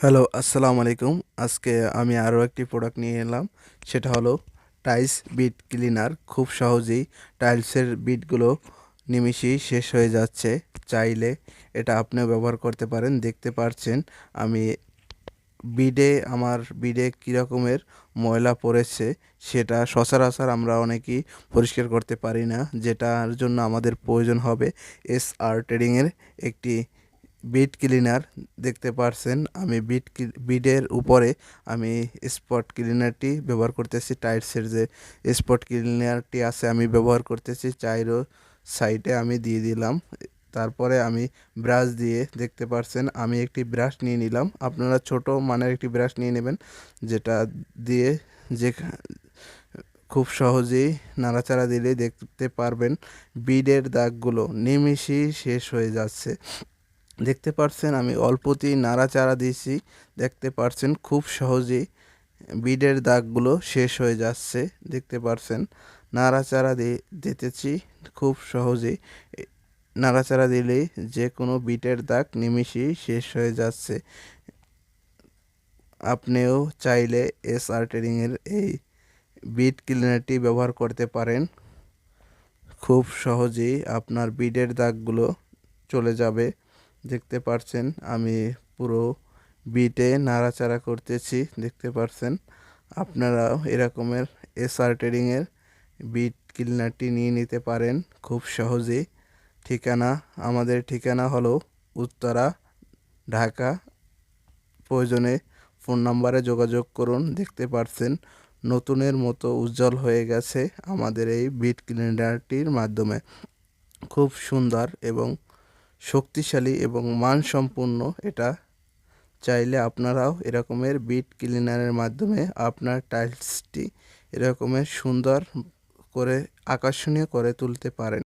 Hello, আসসালামু আলাইকুম। আজকে আমি আরও একটি প্রোডাক্ট নিয়ে এলাম। সেটা হলো টাইলস বিট ক্লিনার। খুব সহজেই টাইলসের বিটগুলো নিমিষেই শেষ হয়ে যাচ্ছে। চাইলে এটা আপনিও ব্যবহার করতে পারেন। দেখতে পাচ্ছেন আমি আমার বিডে কী রকমের ময়লা পড়েছে সেটা সচরাচর আমরা অনেকেই পরিষ্কার করতে পারি না, যেটার জন্য আমাদের প্রয়োজন হবে এসআর ট্রেডিংয়ের একটি বিড ক্লিনার। দেখতে পারছেন আমি বিডের উপরে আমি স্পট ক্লিনারটি ব্যবহার করতেছি। টাইলসের যে স্পট ক্লিনারটি আছে আমি ব্যবহার করতেছি, চাইরো সাইডে আমি দিয়ে দিলাম। তারপরে আমি ব্রাশ দিয়ে, দেখতে পারছেন আমি একটি ব্রাশ নিয়ে নিলাম। আপনারা ছোট মানের একটি ব্রাশ নিয়ে নেবেন, যেটা দিয়ে যে খুব সহজেই নাড়াচাড়া দিলেই দেখতে পারবেন বিডের দাগগুলো নিমিষেই শেষ হয়ে যাচ্ছে। দেখতে পাচ্ছেন আমি অল্পতেই নাড়াচাড়া দিয়েছি, দেখতে পাচ্ছেন খুব সহজেই বিডের দাগগুলো শেষ হয়ে যাচ্ছে। দেখতে পাচ্ছেন নাড়াচাড়া দিতেছি খুব সহজেই। নাড়াচাড়া দিলেই যে কোনো বিটের দাগ নিমিষেই শেষ হয়ে যাচ্ছে। আপনিও চাইলে এসআর ট্রেডিংয়ের এই বিট ক্লিনারটি ব্যবহার করতে পারেন। খুব সহজেই আপনার বিডের দাগগুলো চলে যাবে। দেখতে পাচ্ছেন আমি পুরো বিটে নাড়াচাড়া করতেছি, দেখতে পাচ্ছেন। আপনারাও এরকমের এসআর ট্রেডিংয়ের বিট ক্লিনারটি নিয়ে নিতে পারেন খুব সহজেই। আমাদের ঠিকানা হলো উত্তরা, ঢাকা। প্রয়োজনে ফোন নাম্বারে যোগাযোগ করুন। দেখতে পাচ্ছেন নতুনের মতো উজ্জ্বল হয়ে গেছে আমাদের এই বিট ক্লিনারটির মাধ্যমে। খুব সুন্দর এবং শক্তিশালী এবং মানসম্পন্ন এটা। চাইলে আপনারাও এরকমের বিট ক্লিনারের মাধ্যমে আপনার টাইলসটি এরকমের সুন্দর করে আকর্ষণীয় করে তুলতে পারেন।